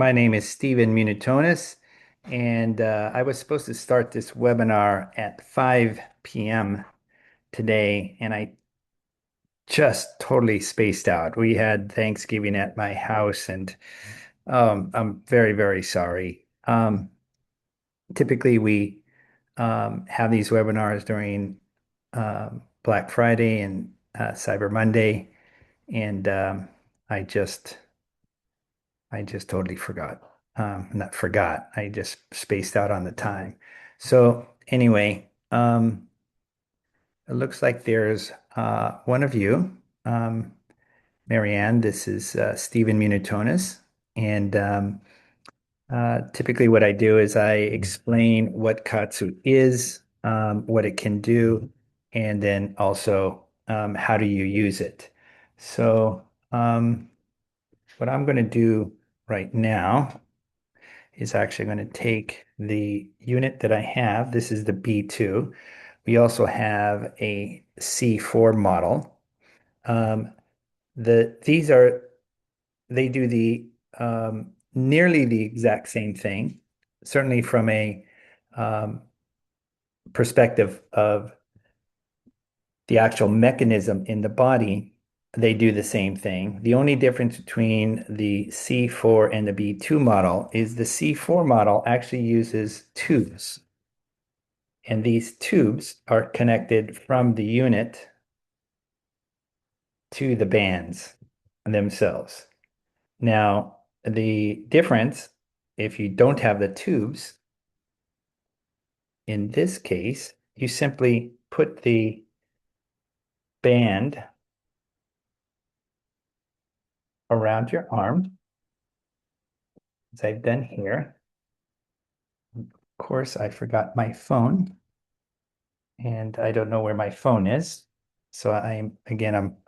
My name is Steven Munatones, and I was supposed to start this webinar at 5 p.m. today, and I just totally spaced out. We had Thanksgiving at my house, and I'm very, very sorry. Typically, we have these webinars during Black Friday and Cyber Monday, and I just I just totally forgot. Not forgot. I just spaced out on the time. So anyway, it looks like there's one of you, Marianne. This is Steven Munatonis, and typically what I do is I explain what KAATSU is, what it can do, and then also how do you use it. So what I'm going to do right now is actually going to take the unit that I have. This is the B2. We also have a C4 model. Um, these are they do the nearly the exact same thing, certainly from a um, perspective of the actual mechanism in the body. They do the same thing. The only difference between the C4 and the B2 model is the C4 model actually uses tubes. And these tubes are connected from the unit to the bands themselves. Now, the difference, if you don't have the tubes, in this case, you simply put the band around your arm, as I've done here. Of course, I forgot my phone, and I don't know where my phone is. So I'm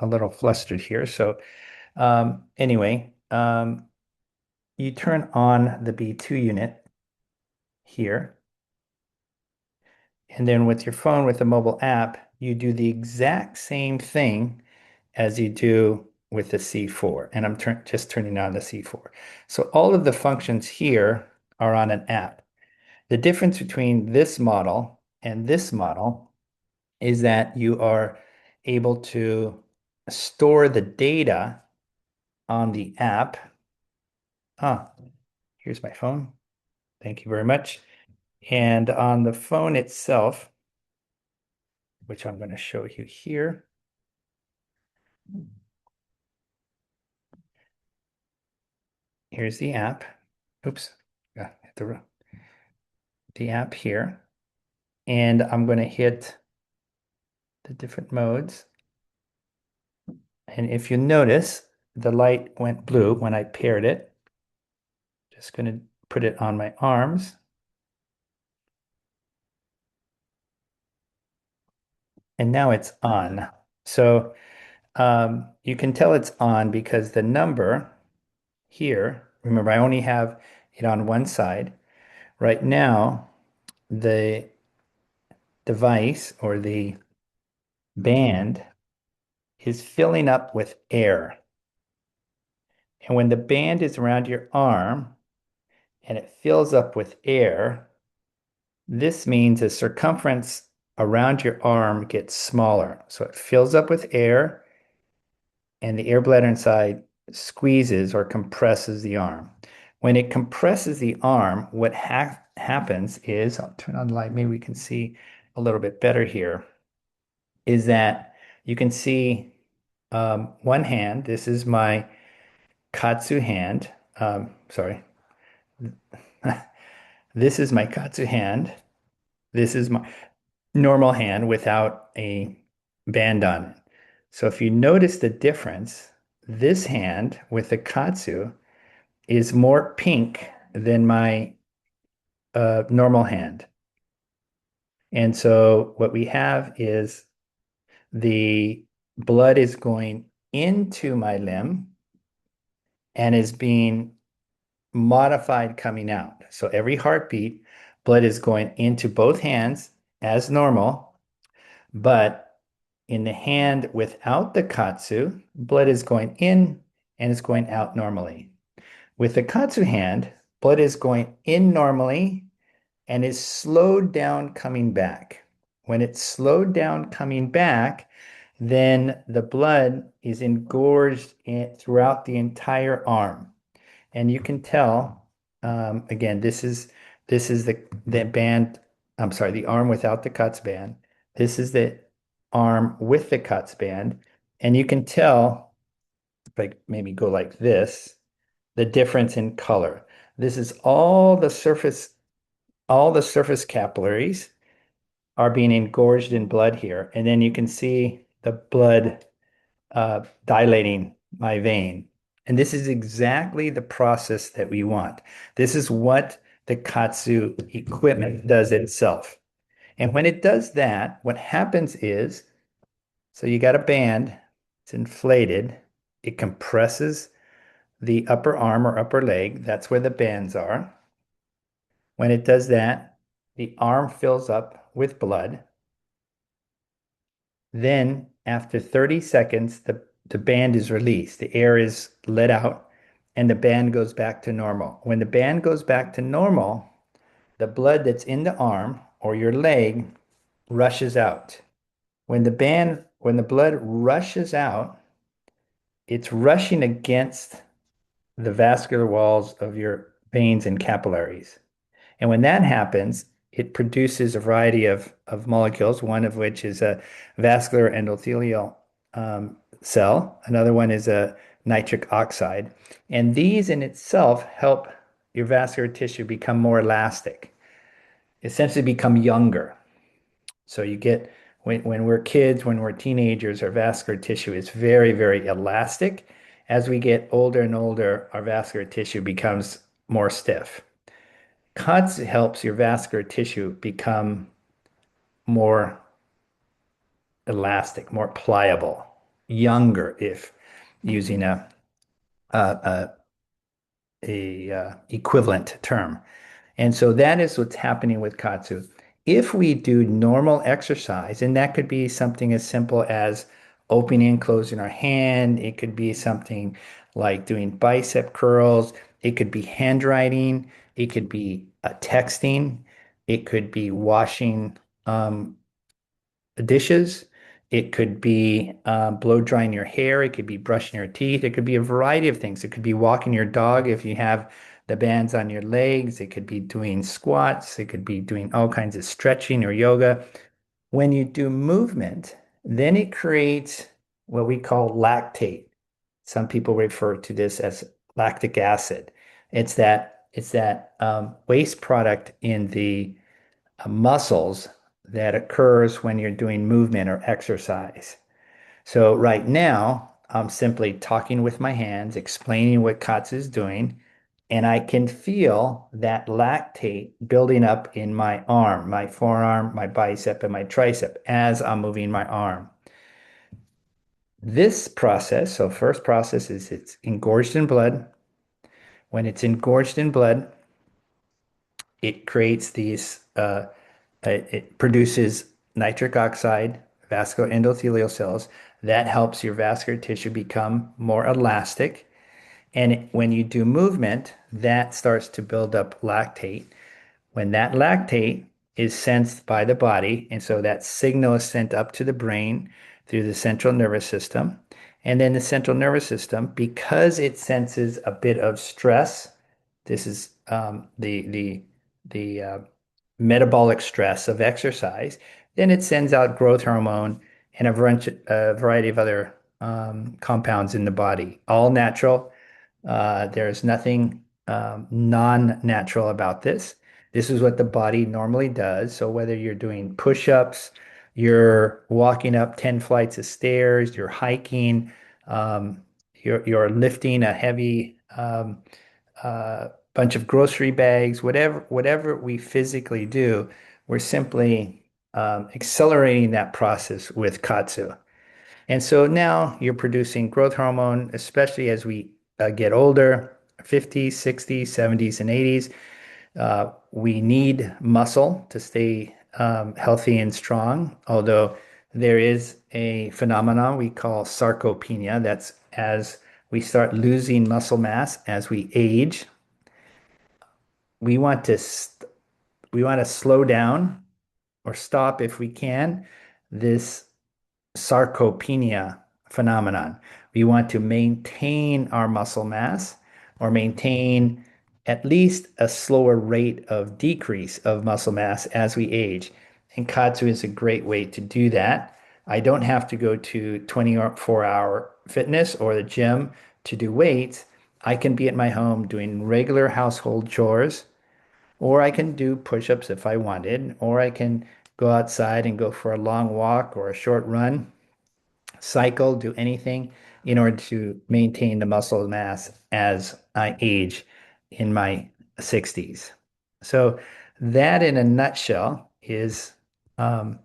a little flustered here. So anyway, you turn on the B2 unit here. And then with your phone, with the mobile app, you do the exact same thing as you do with the C4. And just turning on the C4. So all of the functions here are on an app. The difference between this model and this model is that you are able to store the data on the app. Ah, here's my phone. Thank you very much. And on the phone itself, which I'm going to show you here. Here's the app. Oops, the app here. And I'm going to hit the different modes. And if you notice, the light went blue when I paired it. Just going to put it on my arms. And now it's on. So you can tell it's on because the number here, remember, I only have it on one side. Right now, the device or the band is filling up with air. And when the band is around your arm and it fills up with air, this means the circumference around your arm gets smaller. So it fills up with air and the air bladder inside squeezes or compresses the arm. When it compresses the arm, what happens is, I'll turn on the light, maybe we can see a little bit better here, is that you can see one hand. This is my KAATSU hand. Sorry. This is my KAATSU hand. This is my normal hand without a band on it. So if you notice the difference, this hand with the KAATSU is more pink than my normal hand. And so what we have is the blood is going into my limb and is being modified coming out. So every heartbeat, blood is going into both hands as normal, but in the hand without the KAATSU, blood is going in and it's going out normally. With the KAATSU hand, blood is going in normally and is slowed down coming back. When it's slowed down coming back, then the blood is engorged throughout the entire arm. And you can tell, again, this is the band, I'm sorry, the arm without the cuts band. This is the arm with the cuts band. And you can tell, like maybe go like this, the difference in color. This is all the surface capillaries are being engorged in blood here. And then you can see the blood dilating my vein. And this is exactly the process that we want. This is what the KAATSU equipment does itself. And when it does that, what happens is, so you got a band, it's inflated, it compresses the upper arm or upper leg. That's where the bands are. When it does that, the arm fills up with blood. Then, after 30 seconds, the band is released. The air is let out and the band goes back to normal. When the band goes back to normal, the blood that's in the arm or your leg rushes out. When the blood rushes out, it's rushing against the vascular walls of your veins and capillaries. And when that happens, it produces a variety of molecules, one of which is a vascular endothelial cell. Another one is a nitric oxide. And these in itself help your vascular tissue become more elastic, essentially become younger. So you get, when we're kids, when we're teenagers, our vascular tissue is very, very elastic. As we get older and older, our vascular tissue becomes more stiff. KAATSU helps your vascular tissue become more elastic, more pliable, younger, if using a, a equivalent term. And so that is what's happening with KAATSU. If we do normal exercise, and that could be something as simple as opening and closing our hand, it could be something like doing bicep curls, it could be handwriting, it could be texting, it could be washing dishes, it could be blow drying your hair, it could be brushing your teeth, it could be a variety of things. It could be walking your dog if you have the bands on your legs, it could be doing squats, it could be doing all kinds of stretching or yoga. When you do movement, then it creates what we call lactate. Some people refer to this as lactic acid. It's that waste product in the muscles that occurs when you're doing movement or exercise. So right now, I'm simply talking with my hands, explaining what KAATSU is doing, and I can feel that lactate building up in my arm, my forearm, my bicep, and my tricep as I'm moving my arm. This process, so first process is it's engorged in blood. When it's engorged in blood, it creates these it produces nitric oxide, vascular endothelial cells. That helps your vascular tissue become more elastic. And when you do movement, that starts to build up lactate. When that lactate is sensed by the body, and so that signal is sent up to the brain through the central nervous system. And then the central nervous system, because it senses a bit of stress, this is the metabolic stress of exercise, then it sends out growth hormone and a variety of other compounds in the body, all natural. There's nothing non-natural about this. This is what the body normally does. So whether you're doing push-ups, you're walking up 10 flights of stairs, you're hiking, you're lifting a heavy bunch of grocery bags, whatever we physically do, we're simply accelerating that process with KAATSU. And so now you're producing growth hormone, especially as we get older, 50s, 60s, 70s, and 80s. We need muscle to stay healthy and strong, although there is a phenomenon we call sarcopenia. That's as we start losing muscle mass as we age. We want to we want to slow down or stop if we can this sarcopenia phenomenon. We want to maintain our muscle mass or maintain at least a slower rate of decrease of muscle mass as we age. And KAATSU is a great way to do that. I don't have to go to 24-hour fitness or the gym to do weights. I can be at my home doing regular household chores, or I can do push-ups if I wanted, or I can go outside and go for a long walk or a short run, cycle, do anything in order to maintain the muscle mass as I age in my 60s. So that in a nutshell is um,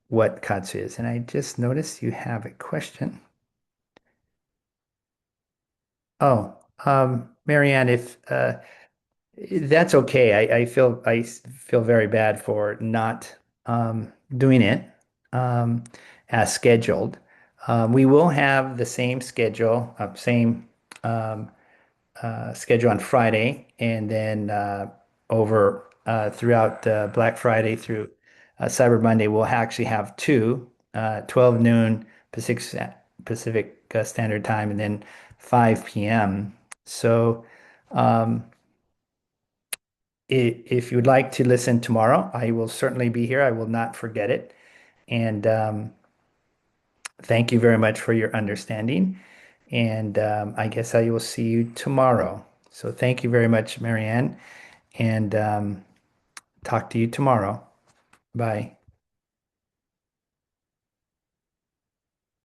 what KAATSU is. And I just noticed you have a question. Oh, Marianne, if that's okay. I feel very bad for not doing it as scheduled. We will have the same schedule, same um, schedule on Friday, and then over throughout Black Friday through Cyber Monday, we'll actually have two, 12 noon Pacific Standard Time, and then 5 p.m. So. Um, if you'd like to listen tomorrow, I will certainly be here. I will not forget it. And thank you very much for your understanding. And I guess I will see you tomorrow. So thank you very much, Marianne, and talk to you tomorrow. Bye.